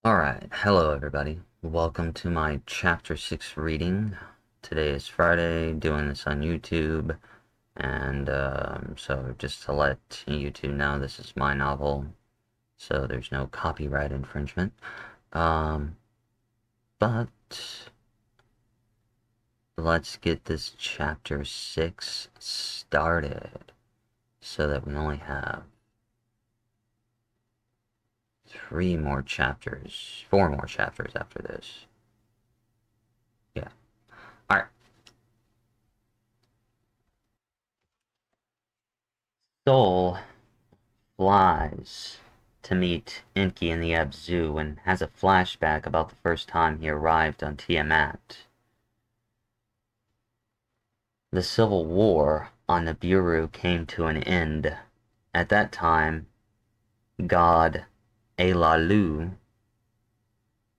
Alright, hello everybody. Welcome to my Chapter 6 reading. Today is Friday, doing this on YouTube, and so just to let YouTube know, this is my novel, so there's no copyright infringement. But let's get this Chapter 6 started, so that we only have 4 more chapters after this. Yeah. Alright. Sol flies to meet Enki in the Abzu and has a flashback about the first time he arrived on Tiamat. The civil war on Nibiru came to an end. At that time, god Alalu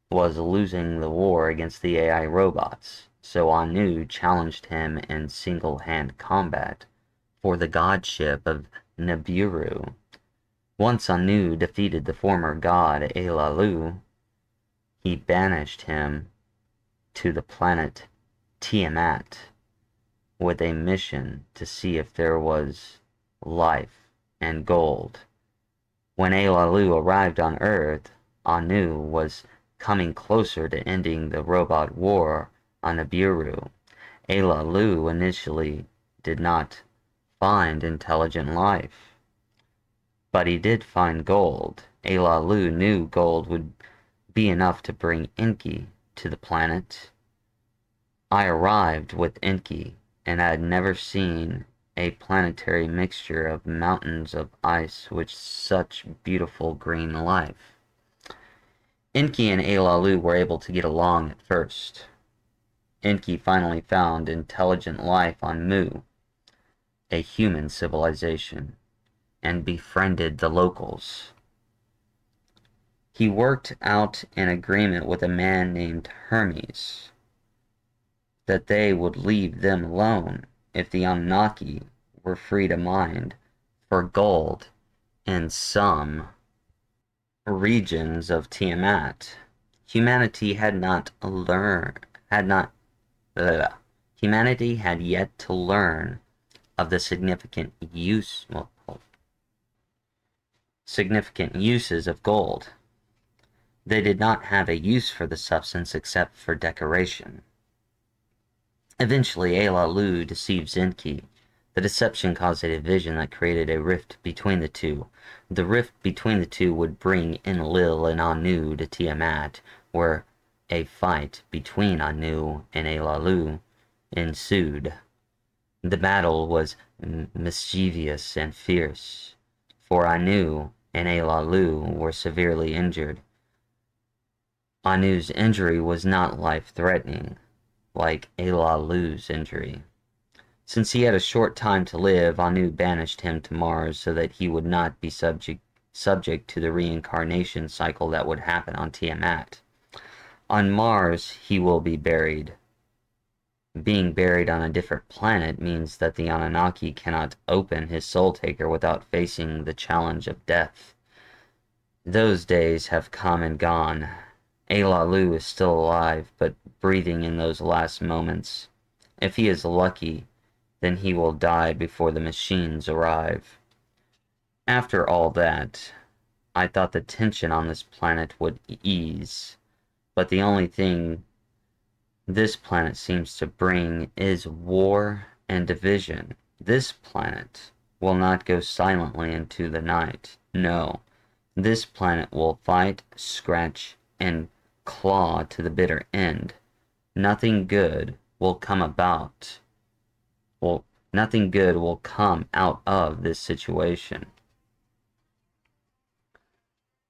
was losing the war against the AI robots, so Anu challenged him in single-hand combat for the godship of Nibiru. Once Anu defeated the former god Alalu, he banished him to the planet Tiamat with a mission to see if there was life and gold. When Alalu arrived on Earth, Anu was coming closer to ending the robot war on Nibiru. Alalu initially did not find intelligent life, but he did find gold. Alalu knew gold would be enough to bring Enki to the planet. I arrived with Enki, and I had never seen a planetary mixture of mountains of ice with such beautiful green life. Enki and Alalu were able to get along at first. Enki finally found intelligent life on Mu, a human civilization, and befriended the locals. He worked out an agreement with a man named Hermes that they would leave them alone if the Anunnaki were free to mine for gold in some regions of Tiamat. Humanity had not learned had not humanity had yet to learn of the significant uses of gold. They did not have a use for the substance except for decoration. Eventually, Alalu deceives Enki. The deception caused a division that created a rift between the two. The rift between the two would bring Enlil and Anu to Tiamat, where a fight between Anu and Alalu ensued. The battle was mischievous and fierce, for Anu and Alalu were severely injured. Anu's injury was not life-threatening, like Alalu's injury. Since he had a short time to live, Anu banished him to Mars so that he would not be subject to the reincarnation cycle that would happen on Tiamat. On Mars, he will be buried. Being buried on a different planet means that the Anunnaki cannot open his soul taker without facing the challenge of death. Those days have come and gone. Alalu is still alive, but breathing in those last moments. If he is lucky, then he will die before the machines arrive. After all that, I thought the tension on this planet would ease, but the only thing this planet seems to bring is war and division. This planet will not go silently into the night. No, this planet will fight, scratch, and claw to the bitter end. Nothing good will come about. Nothing good will come out of this situation.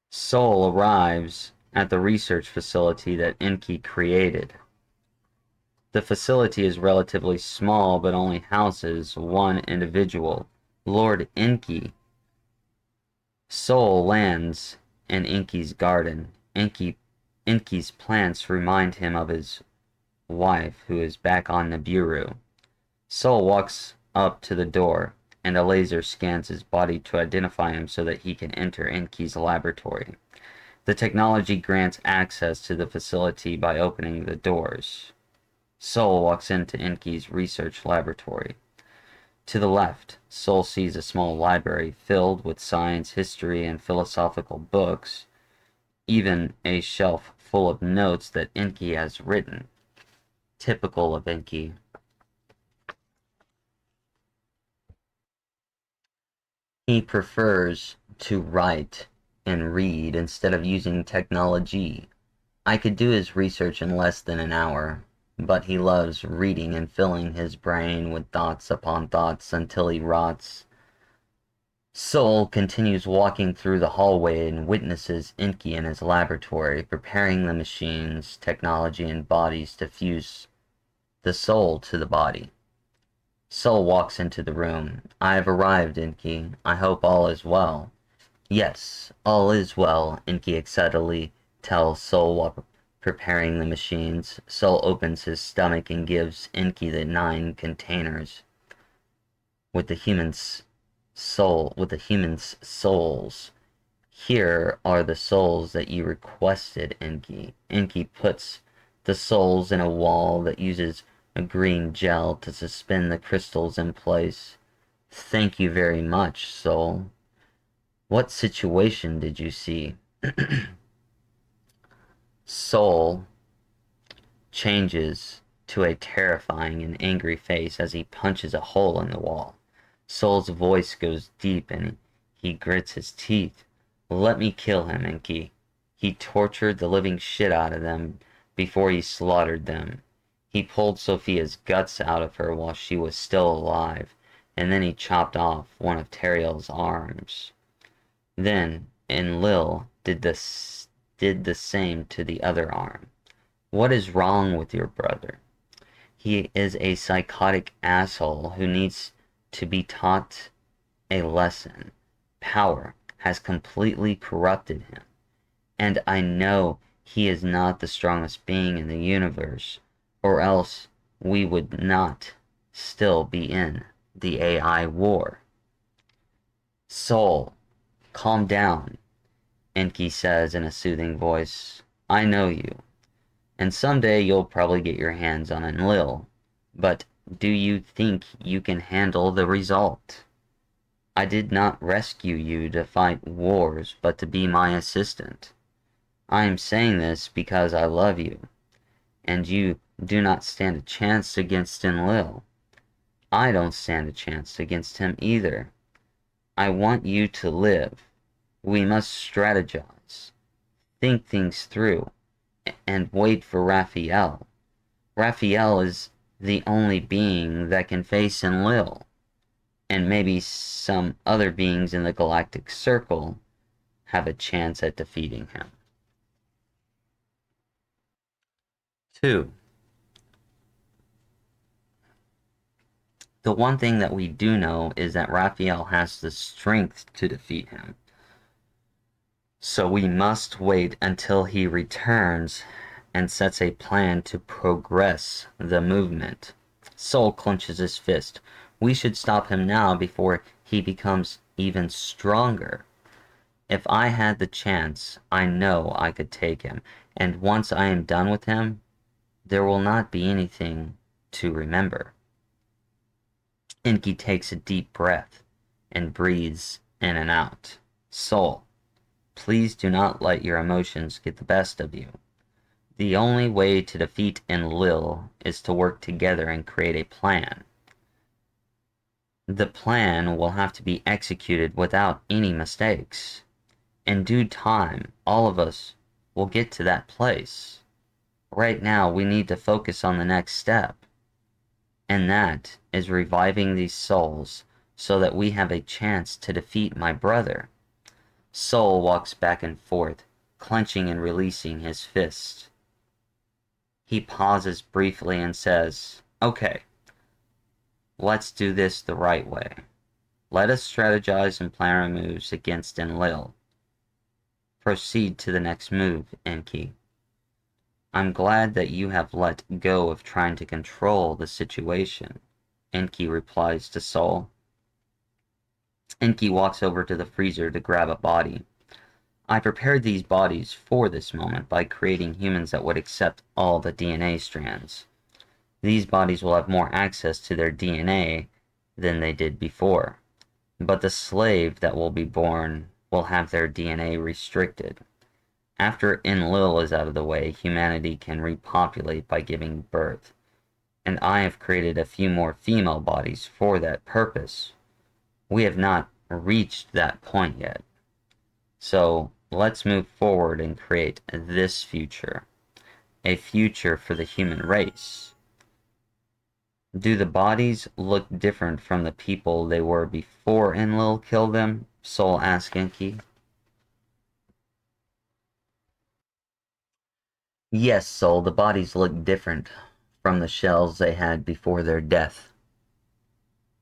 Sol arrives at the research facility that Enki created. The facility is relatively small, but only houses one individual, Lord Enki. Sol lands in Enki's garden. Enki's plants remind him of his wife, who is back on Nibiru. Sol walks up to the door, and a laser scans his body to identify him so that he can enter Enki's laboratory. The technology grants access to the facility by opening the doors. Sol walks into Enki's research laboratory. To the left, Sol sees a small library filled with science, history, and philosophical books, even a shelf full of notes that Enki has written. Typical of Enki. He prefers to write and read instead of using technology. I could do his research in less than an hour, but he loves reading and filling his brain with thoughts upon thoughts until he rots. Sol continues walking through the hallway and witnesses Enki in his laboratory, preparing the machines, technology, and bodies to fuse the soul to the body. Sol walks into the room. I have arrived, Enki. I hope all is well. Yes, all is well, Enki excitedly tells Sol while preparing the machines. Sol opens his stomach and gives Enki the 9 containers with the human's souls. Here are the souls that you requested, Enki. Enki puts the souls in a wall that uses a green gel to suspend the crystals in place. Thank you very much, Sol. What situation did you see? Sol changes to a terrifying and angry face as he punches a hole in the wall. Sol's voice goes deep and he grits his teeth. Let me kill him, Enki. He tortured the living shit out of them before he slaughtered them. He pulled Sophia's guts out of her while she was still alive, and then he chopped off one of Teriel's arms. Then Enlil did the same to the other arm. What is wrong with your brother? He is a psychotic asshole who needs to be taught a lesson. Power has completely corrupted him, and I know he is not the strongest being in the universe, or else we would not still be in the AI war. Sol, calm down, Enki says in a soothing voice. I know you, and someday you'll probably get your hands on Enlil, but do you think you can handle the result? I did not rescue you to fight wars, but to be my assistant. I am saying this because I love you, and you do not stand a chance against Enlil. I don't stand a chance against him either. I want you to live. We must strategize, think things through, and wait for Raphael. Raphael is the only being that can face Enlil, and maybe some other beings in the galactic circle have a chance at defeating him. 2. The one thing that we do know is that Raphael has the strength to defeat him. So we must wait until he returns and sets a plan to progress the movement. Sol clenches his fist. We should stop him now before he becomes even stronger. If I had the chance, I know I could take him, and once I am done with him, there will not be anything to remember. Enki takes a deep breath and breathes in and out. Sol, please do not let your emotions get the best of you. The only way to defeat Enlil is to work together and create a plan. The plan will have to be executed without any mistakes. In due time, all of us will get to that place. Right now, we need to focus on the next step, and that is reviving these souls so that we have a chance to defeat my brother. Sol walks back and forth, clenching and releasing his fist. He pauses briefly and says, Okay, let's do this the right way. Let us strategize and plan our moves against Enlil. Proceed to the next move, Enki. I'm glad that you have let go of trying to control the situation, Enki replies to Sol. Enki walks over to the freezer to grab a body. I prepared these bodies for this moment by creating humans that would accept all the DNA strands. These bodies will have more access to their DNA than they did before, but the slave that will be born will have their DNA restricted. After Enlil is out of the way, humanity can repopulate by giving birth, and I have created a few more female bodies for that purpose. We have not reached that point yet. So let's move forward and create this future, a future for the human race. Do the bodies look different from the people they were before Enlil killed them? Sol asked Enki. Yes, Sol, the bodies look different from the shells they had before their death.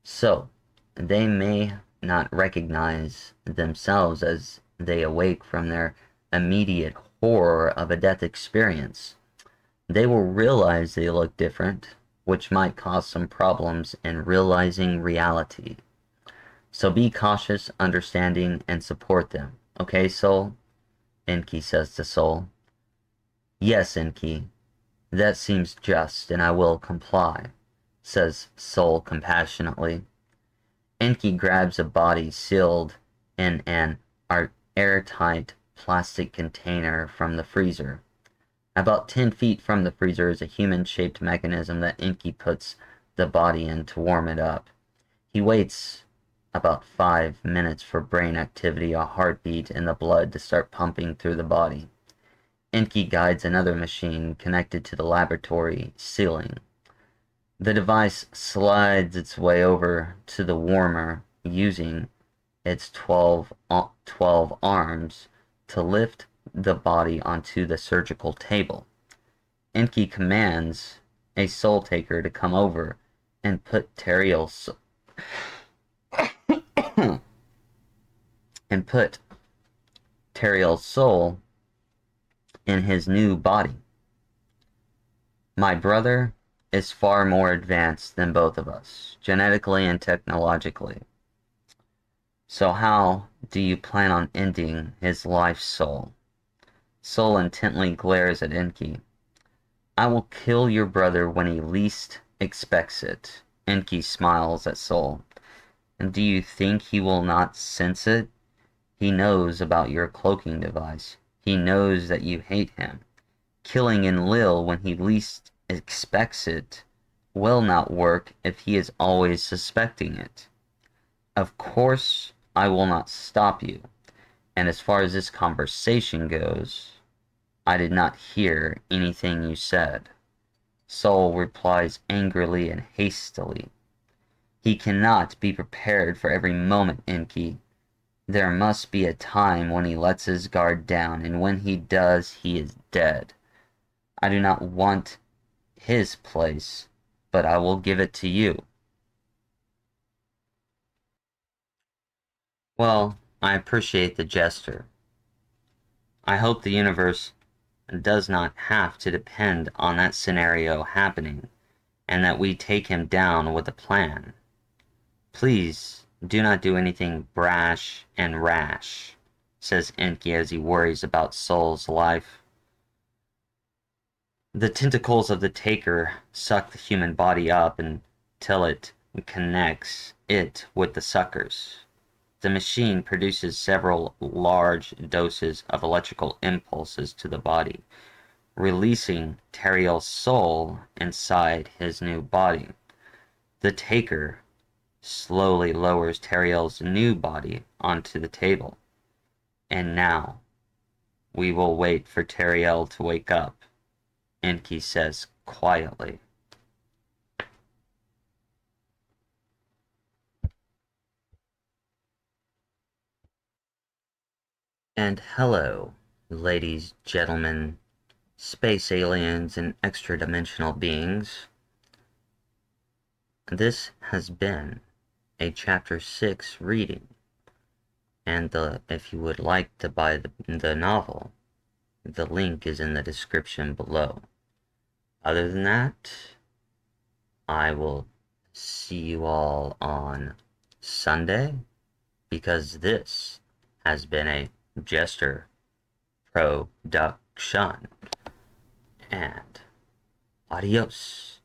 So, they may not recognize themselves as they awake from their immediate horror of a death experience. They will realize they look different, which might cause some problems in realizing reality. So be cautious, understanding, and support them. Okay, Sol? Enki says to Sol. Yes, Enki. That seems just, and I will comply, says Sol compassionately. Enki grabs a body sealed in an airtight plastic container from the freezer. About 10 feet from the freezer is a human-shaped mechanism that Enki puts the body in to warm it up. He waits about 5 minutes for brain activity, a heartbeat, and the blood to start pumping through the body. Enki guides another machine connected to the laboratory ceiling. The device slides its way over to the warmer, using its 12 arms to lift the body onto the surgical table. Enki commands a soul taker to come over and put Teriel's soul in his new body. My brother is far more advanced than both of us, genetically and technologically. So how do you plan on ending his life, Sol? Sol intently glares at Enki. I will kill your brother when he least expects it. Enki smiles at Sol. And do you think he will not sense it? He knows about your cloaking device. He knows that you hate him. Killing Enlil when he least expects it will not work if he is always suspecting it. Of course, I will not stop you. And as far as this conversation goes, I did not hear anything you said. Sol replies angrily and hastily. He cannot be prepared for every moment, Enki. There must be a time when he lets his guard down, and when he does, he is dead. I do not want his place, but I will give it to you. Well, I appreciate the gesture. I hope the universe does not have to depend on that scenario happening, and that we take him down with a plan. Please do not do anything brash and rash, says Enki as he worries about Sol's life. The tentacles of the taker suck the human body up until it connects it with the suckers. The machine produces several large doses of electrical impulses to the body, releasing Teriel's soul inside his new body. The taker slowly lowers Teriel's new body onto the table. And now, we will wait for Teriel to wake up, Enki says quietly. And hello, ladies, gentlemen, space aliens, and extra-dimensional beings. This has been a Chapter 6 reading, and if you would like to buy the novel, the link is in the description below. Other than that, I will see you all on Sunday, because this has been a Jester production. And adios.